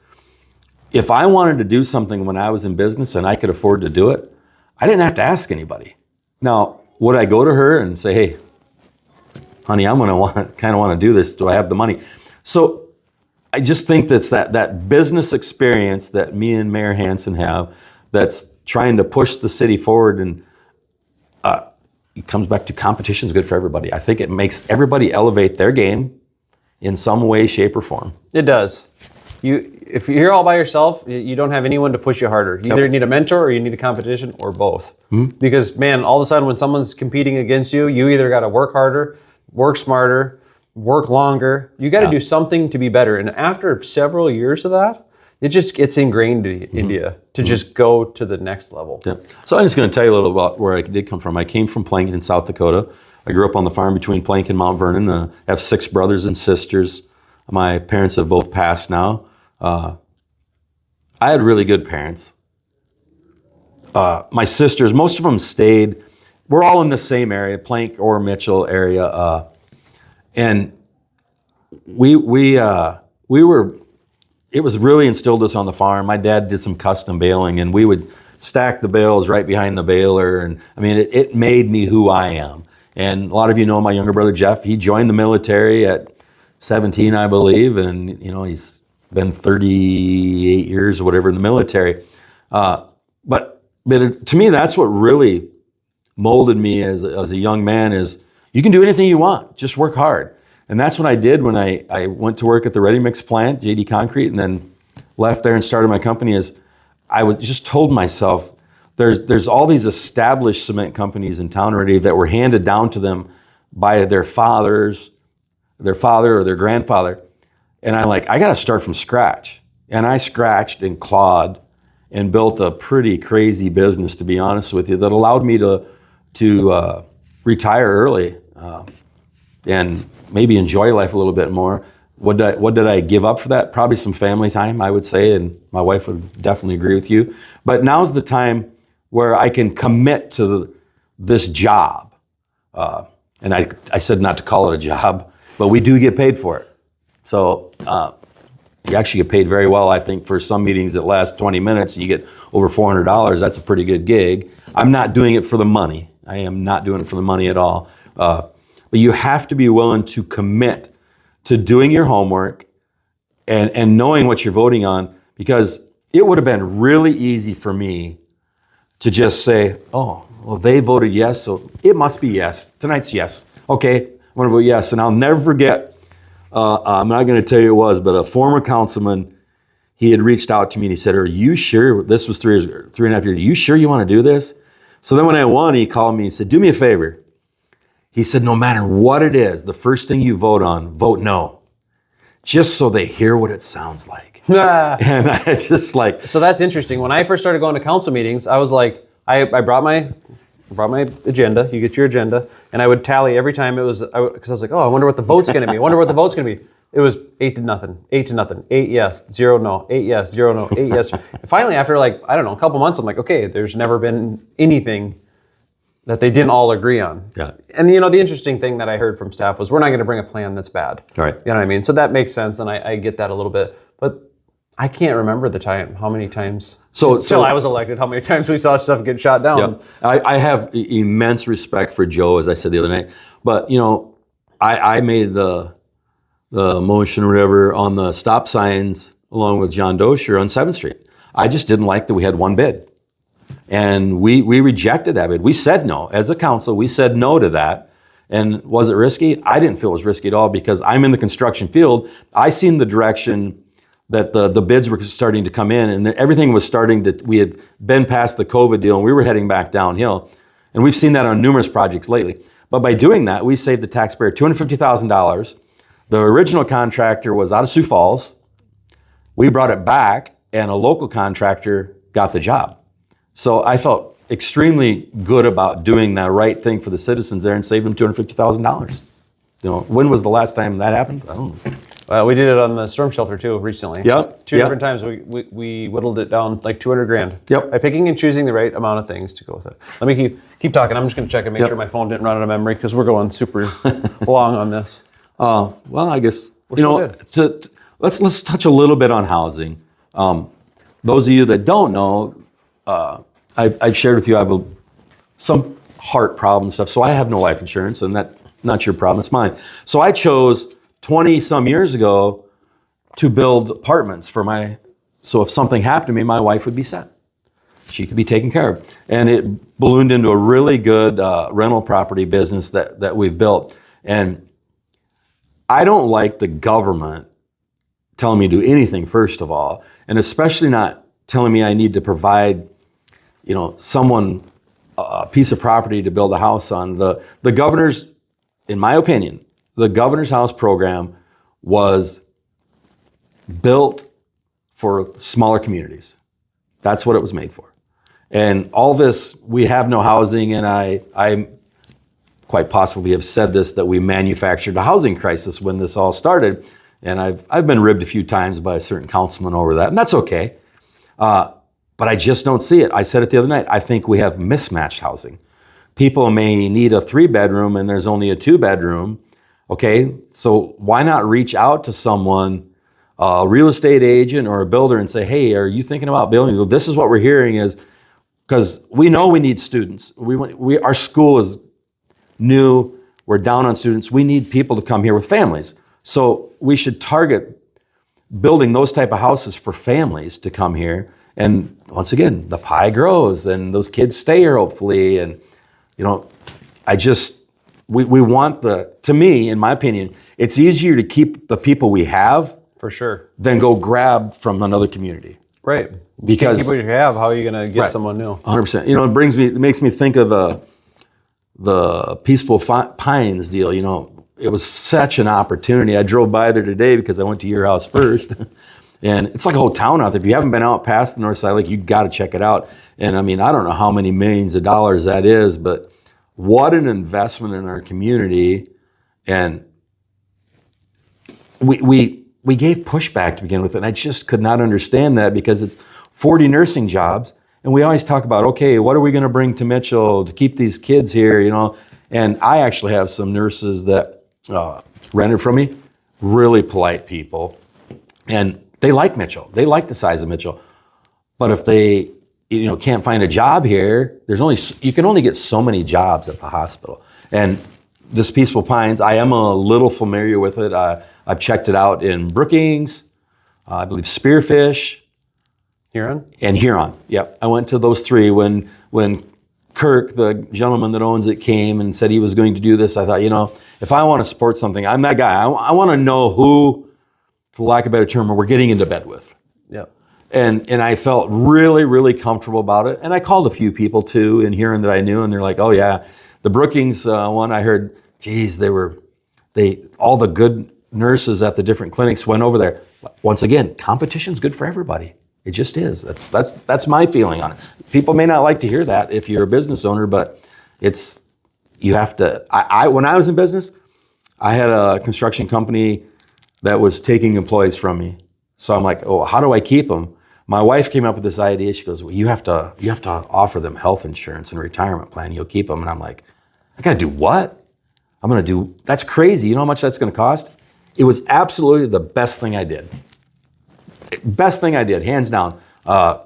If I wanted to do something when I was in business and I could afford to do it, I didn't have to ask anybody. Now, would I go to her and say, hey, honey, I'm going to kind of want to do this. Do I have the money? So I just think that's that business experience that me and Mayor Hansen have that's trying to push the city forward, and it comes back to competition is good for everybody. I think it makes everybody elevate their game in some way, shape, or form. It does. If you're all by yourself, you don't have anyone to push you harder. You either need a mentor or you need a competition or both. Mm-hmm. Because, man, all of a sudden when someone's competing against you, you either got to work harder, work smarter, work longer. You got to do something to be better. And after several years of that, it just gets ingrained in you to just go to the next level. Yeah. So I'm just going to tell you a little about where I did come from. I came from Plankton, South Dakota. I grew up on the farm between Plankton and Mount Vernon. I have 6 brothers and sisters. My parents have both passed now. I had really good parents. My sisters, most of them stayed. We're all in the same area, Plank or Mitchell area. And we were, it was really instilled us on the farm. My dad did some custom baling, and we would stack the bales right behind the baler. And I mean, it made me who I am. And a lot of you know my younger brother, Jeff. He joined the military at 17, I believe. And, he's been 38 years or whatever in the military. But to me, that's what really molded me as a young man is you can do anything you want, just work hard. And that's what I did when I went to work at the ready mix plant, JD Concrete, and then left there and started my company. Is I was just told myself there's all these established cement companies in town already that were handed down to them by their father or their grandfather. And I got to start from scratch. And I scratched and clawed and built a pretty crazy business, to be honest with you, that allowed me to retire early and maybe enjoy life a little bit more. What did I give up for that? Probably some family time, I would say, and my wife would definitely agree with you. But now's the time where I can commit to this job. And I said not to call it a job, but we do get paid for it. So you actually get paid very well, I think, for some meetings that last 20 minutes and you get over $400. That's a pretty good gig. I'm not doing it for the money. I am not doing it for the money at all. But you have to be willing to commit to doing your homework and knowing what you're voting on, because it would have been really easy for me to just say, oh, well, they voted yes, so it must be yes. Tonight's yes. Okay, I'm going to vote yes. And I'll never forget, I'm not going to tell you who it was, but a former councilman, he had reached out to me and he said, are you sure, this was 3.5 years, are you sure you want to do this? So then when I won, he called me and said, do me a favor. He said, no matter what it is, the first thing you vote on, vote no. Just so they hear what it sounds like. And I just like... So that's interesting. When I first started going to council meetings, I was like, I brought my agenda. You get your agenda. And I would tally every time it was, because I was like, oh, I wonder what the vote's going to be. I wonder what the vote's going to be. It was 8-0, 8 yes, 0 no, 8 yes, 0 no, 8 yes. And finally, after like, I don't know, a couple months, I'm like, okay, there's never been anything that they didn't all agree on. Yeah. And you know, the interesting thing that I heard from staff was, we're not going to bring a plan that's bad. Right. You know what I mean? So that makes sense, and I get that a little bit. But I can't remember how many times, until I was elected, how many times we saw stuff get shot down. Yeah. I have immense respect for Joe, as I said the other night. But, you know, I made the motion or whatever on the stop signs along with John Dosher on 7th Street. I just didn't like that we had one bid. And we rejected that bid. We said no. As a council, we said no to that. And was it risky? I didn't feel it was risky at all, because I'm in the construction field. I seen the direction that the bids were starting to come in, and everything was starting to, we had been past the COVID deal and we were heading back downhill. And we've seen that on numerous projects lately. But by doing that, we saved the taxpayer $250,000. The original contractor was out of Sioux Falls. We brought it back, and a local contractor got the job. So I felt extremely good about doing the right thing for the citizens there and saving them $250,000. You know, when was the last time that happened? I don't know. We did it on the storm shelter too recently. Yep. Two different times we whittled it down like 200 grand. Yep. By picking and choosing the right amount of things to go with it. Let me keep talking. I'm just going to check and make sure my phone didn't run out of memory, because we're going super long on this. Well, I guess, We're so good. Let's touch a little bit on housing. Those of you that don't know, I've shared with you, I have some heart problem stuff, so I have no life insurance, and that's not your problem, it's mine. So I chose 20 some years ago to build apartments so if something happened to me, my wife would be set. She could be taken care of. And it ballooned into a really good rental property business that we've built. And I don't like the government telling me to do anything, first of all, and especially not telling me I need to provide, you know, someone a piece of property to build a house on. The governor's, in my opinion, the governor's house program was built for smaller communities. That's what it was made for. And all this, we have no housing, and I quite possibly have said this, that we manufactured a housing crisis when this all started. And I've been ribbed a few times by a certain councilman over that, and that's okay. But I just don't see it. I said it the other night. I think we have mismatched housing. People may need a 3-bedroom and there's only a 2-bedroom. Okay, so why not reach out to someone, a real estate agent or a builder, and say, hey, are you thinking about building? This is what we're hearing, is because we know we need students. Our school is new. We're down on students. We need people to come here with families. So we should target building those type of houses for families to come here. And once again, the pie grows and those kids stay here, hopefully. And, you know, we want to me, in my opinion, it's easier to keep the people we have, for sure, than go grab from another community. Right. Because you can't keep what you have. How are you going to get someone new? 100%. You know, it makes me think of the Peaceful Pines deal. You know, it was such an opportunity. I drove by there today because I went to your house first. And it's like a whole town out there. If you haven't been out past the North Side Lake, you got to check it out. And I mean, I don't know how many millions of dollars that is, but what an investment in our community. And we gave pushback to begin with, and I just could not understand that, because it's 40 nursing jobs. And we always talk about, okay, what are we going to bring to Mitchell to keep these kids here, you know? And I actually have some nurses that rented from me, really polite people. And they like Mitchell. They like the size of Mitchell. But if they, you know, can't find a job here, you can only get so many jobs at the hospital. And this Peaceful Pines, I am a little familiar with it. I've checked it out in Brookings, I believe Spearfish. Huron. Yep. I went to those three when Kirk, the gentleman that owns it, came and said he was going to do this. I thought, you know, if I want to support something, I'm that guy. I want to know who, for lack of a better term, we're getting into bed with. Yeah. And I felt really, really comfortable about it. And I called a few people too, in hearing that I knew, and they're like, "Oh yeah, the Brookings one." I heard, geez, all the good nurses at the different clinics went over there. Once again, competition's good for everybody. It just is. That's my feeling on it. People may not like to hear that if you're a business owner, but you have to. When I was in business, I had a construction company that was taking employees from me. So I'm like, oh, how do I keep them? My wife came up with this idea. She goes, well, you have to offer them health insurance and a retirement plan. You'll keep them. And I'm like, I got to do what? That's crazy. You know how much that's going to cost? It was absolutely the best thing I did. Best thing I did, hands down. I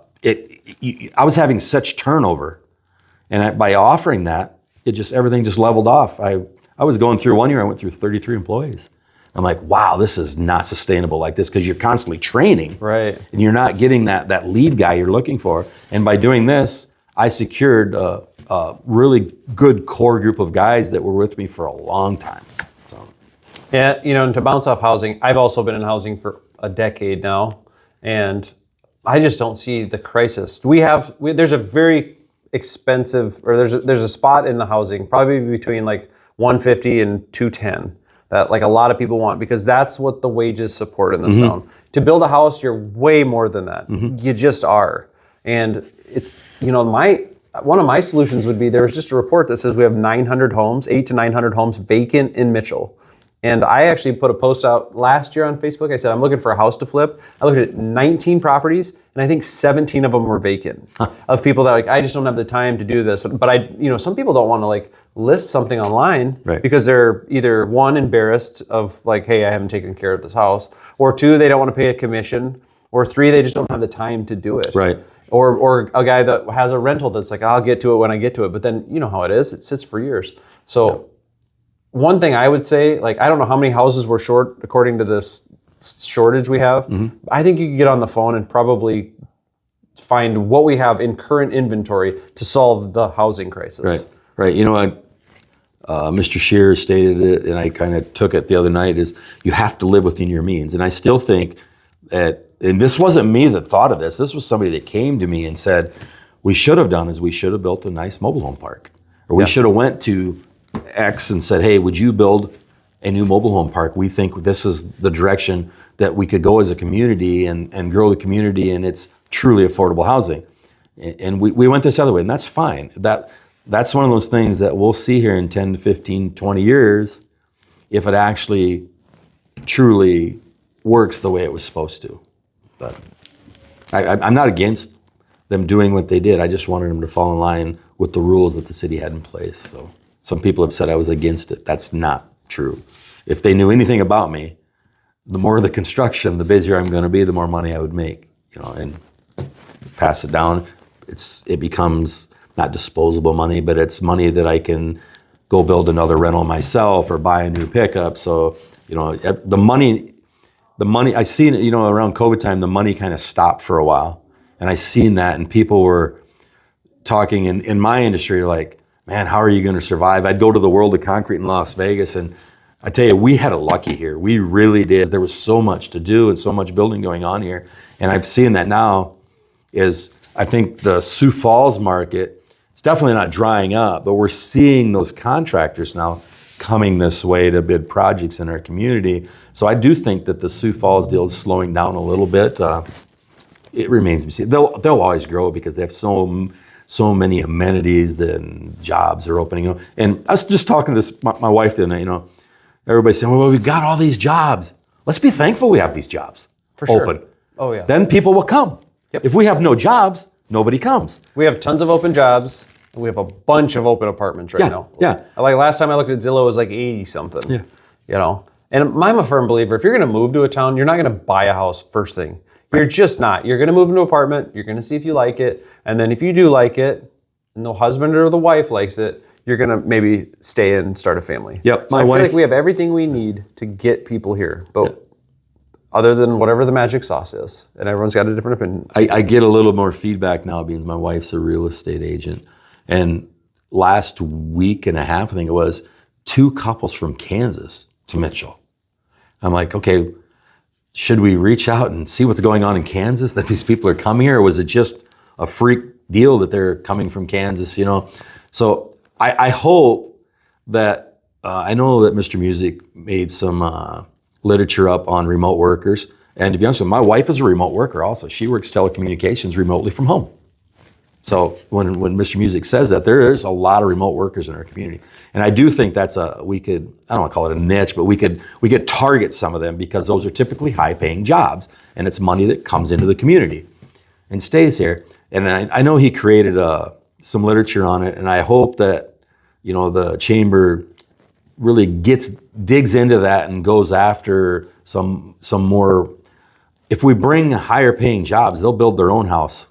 was having such turnover. And by offering that, everything just leveled off. I was going through one year, I went through 33 employees. I'm like, wow, this is not sustainable like this, because you're constantly training. Right. And you're not getting that lead guy you're looking for. And by doing this, I secured a really good core group of guys that were with me for a long time. So. Yeah, and to bounce off housing, I've also been in housing for a decade now, and I just don't see the crisis. There's a very expensive, or there's a spot in the housing, probably between like 150 and 210. That like a lot of people want, because that's what the wages support in this town. To build a house, you're way more than that. You just are. And it's, one of my solutions would be, there was just a report that says we have 900 homes, 800 to 900 homes vacant in Mitchell. And I actually put a post out last year on Facebook. I said, I'm looking for a house to flip. I looked at 19 properties, and I think 17 of them were vacant. Of people that I just don't have the time to do this. But some people don't want to list something online, right, because they're either one, embarrassed of hey, I haven't taken care of this house, or two, they don't want to pay a commission, or three, they just don't have the time to do it. Right. Or a guy that has a rental that's like, I'll get to it when I get to it. But then you know how it is. It sits for years. So one thing I would say, I don't know how many houses we're short according to this shortage we have. I think you could get on the phone and probably find what we have in current inventory to solve the housing crisis. Right. You know what? Mr. Scheer stated it, and I kind of took it the other night, is you have to live within your means. And I still think that, and this wasn't me that thought of this, this was somebody that came to me and said, we should have built a nice mobile home park. Or we should have went to X and said, hey, would you build a new mobile home park? We think this is the direction that we could go as a community and grow the community, and it's truly affordable housing. And we went this other way, and that's fine. That's one of those things that we'll see here in 10 to 15, 20 years, if it actually truly works the way it was supposed to. But I'm not against them doing what they did. I just wanted them to fall in line with the rules that the city had in place. So some people have said I was against it. That's not true. If they knew anything about me, the more the construction, the busier I'm going to be, the more money I would make. And pass it down. It becomes not disposable money, but it's money that I can go build another rental myself or buy a new pickup. So, the money I seen it, around COVID time, the money kind of stopped for a while. And I seen that, and people were talking in my industry, like, man, how are you going to survive? I'd go to the World of Concrete in Las Vegas, and I tell you, we had it lucky here. We really did. There was so much to do and so much building going on here. And I've seen that now is, I think the Sioux Falls market, it's definitely not drying up, but we're seeing those contractors now coming this way to bid projects in our community. So I do think that the Sioux Falls deal is slowing down a little bit. It remains to be seen. They'll always grow because they have so many amenities and jobs are opening up. And I was just talking to my wife the other night, everybody's saying, well, we've got all these jobs. Let's be thankful we have these jobs open. Sure. Oh, yeah. Then people will come. Yep. If we have no jobs, nobody comes. We have tons of open jobs. We have a bunch of open apartments right now. Yeah. Like last time I looked at Zillow, it was like 80 something. Yeah. And I'm a firm believer, if you're going to move to a town, you're not going to buy a house first thing. You're just not. You're going to move into an apartment. You're going to see if you like it. And then if you do like it, and the husband or the wife likes it, you're going to maybe stay and start a family. Yep. So I feel like we have everything we need to get people here. But other than whatever the magic sauce is. And everyone's got a different opinion. I get a little more feedback now because my wife's a real estate agent. And last week and a half, I think it was, 2 couples from Kansas to Mitchell. I'm like, okay, should we reach out and see what's going on in Kansas, that these people are coming here? Or was it just a freak deal that they're coming from Kansas, So I hope that, I know that Mr. Music made some literature up on remote workers. And to be honest with you, my wife is a remote worker also. She works telecommunications remotely from home. So when Mr. Music says that, there's a lot of remote workers in our community. And I do think that's I don't want to call it a niche, but we could target some of them, because those are typically high paying jobs, and it's money that comes into the community and stays here. And I know he created some literature on it, and I hope that, the chamber really digs into that and goes after some more. If we bring higher paying jobs, they'll build their own house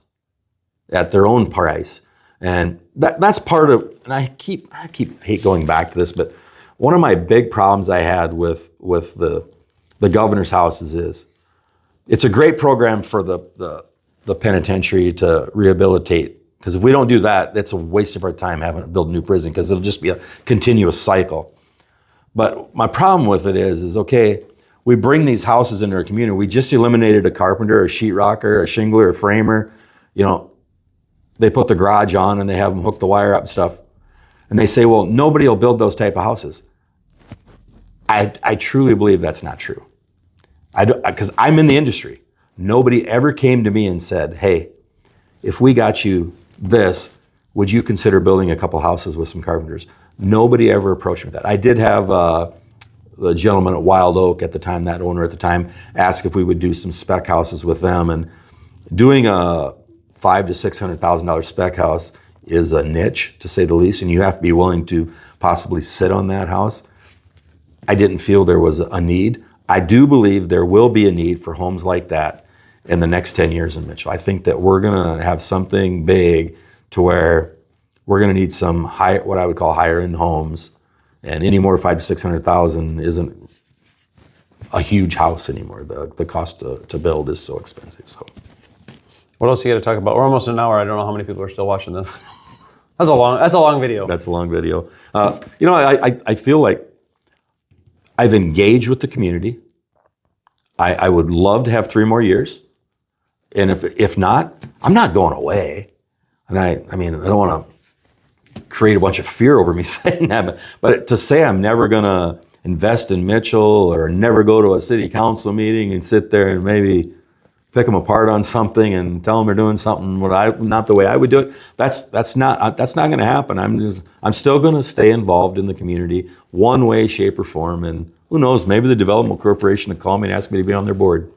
at their own price. And that's part of, and I hate going back to this, but one of my big problems I had with the governor's houses is, it's a great program for the penitentiary to rehabilitate. Because if we don't do that, it's a waste of our time having to build a new prison, because it'll just be a continuous cycle. But my problem with it is okay, we bring these houses into our community. We just eliminated a carpenter, a sheetrocker, a shingler, a framer. They put the garage on and they have them hook the wire up and stuff. And they say, well, nobody will build those type of houses. I truly believe that's not true. Because I'm in the industry. Nobody ever came to me and said, hey, if we got you this, would you consider building a couple houses with some carpenters? Nobody ever approached me with that. I did have the gentleman at Wild Oak at the time, that owner at the time, ask if we would do some spec houses with them. And doing a $500,000 to $600,000 spec house is a niche, to say the least, and you have to be willing to possibly sit on that house. I didn't feel there was a need. I do believe there will be a need for homes like that in the next 10 years in Mitchell. I think that we're going to have something big to where we're going to need some what I would call higher end homes, and any more $500,000 to $600,000 isn't a huge house anymore. The cost to build is so expensive. So. What else you got to talk about? We're almost an hour. I don't know how many people are still watching this. That's a long video. That's a long video. I feel like I've engaged with the community. I would love to have 3 more years. And if not, I'm not going away. And I don't want to create a bunch of fear over me saying that, but to say I'm never going to invest in Mitchell or never go to a city council meeting and sit there and maybe pick them apart on something and tell them they're doing something not the way I would do it. That's not going to happen. I'm still going to stay involved in the community one way, shape, or form. And who knows? Maybe the Development Corporation will call me and ask me to be on their board.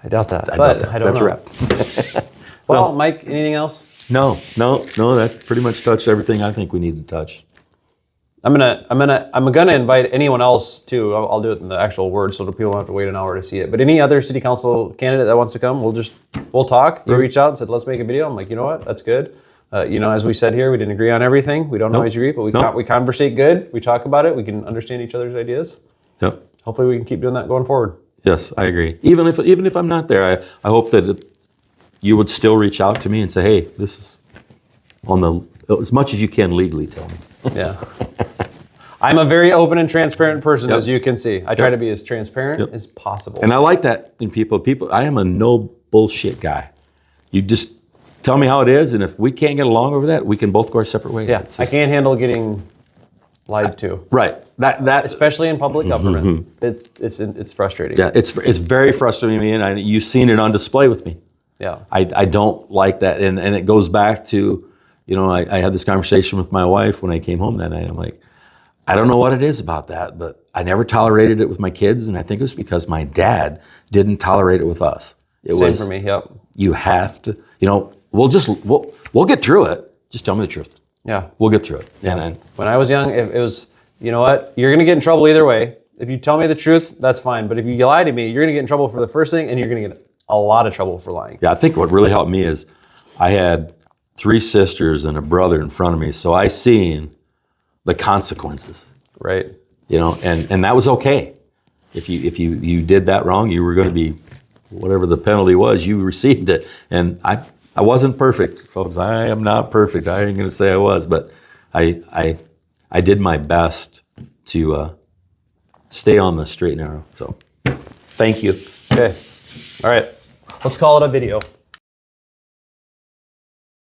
I doubt that. I don't know. That's a wrap. Well, Mike, anything else? No. That pretty much touched everything I think we need to touch. I'm gonna invite anyone else too. I'll do it in the actual words, so that people don't have to wait an hour to see it. But any other city council candidate that wants to come, we'll talk. You reach out and said, let's make a video. I'm like, you know what? That's good. As we said here, we didn't agree on everything. We don't always agree, but we conversate good. We talk about it. We can understand each other's ideas. Yep. Hopefully, we can keep doing that going forward. Yes, I agree. Even if I'm not there, I hope that you would still reach out to me and say, hey, this is as much as you can legally tell me. Yeah. I'm a very open and transparent person, as you can see. I try to be as transparent as possible. And I like that in people. I am a no bullshit guy. You just tell me how it is, and if we can't get along over that, we can both go our separate ways. Yeah, I can't handle getting lied to. Right. That especially in public government. It's frustrating. Yeah, it's very frustrating to me, and you've seen it on display with me. Yeah. I don't like that, and it goes back to, I had this conversation with my wife when I came home that night. I'm like, I don't know what it is about that, but I never tolerated it with my kids, and I think it was because my dad didn't tolerate it with us. Same for me. Yep. You have to, we'll get through it. Just tell me the truth. Yeah. We'll get through it. Yeah. When I was young, it was, you know what? You're going to get in trouble either way. If you tell me the truth, that's fine. But if you lie to me, you're going to get in trouble for the first thing, and you're going to get a lot of trouble for lying. Yeah, I think what really helped me is I had 3 sisters and a brother in front of me, so I seen the consequences. Right. And that was okay. If you did that wrong, you were going to be, whatever the penalty was, you received it. And I wasn't perfect, folks. I am not perfect. I ain't going to say I was, but I did my best to stay on the straight and narrow. So, thank you. Okay. All right. Let's call it a video.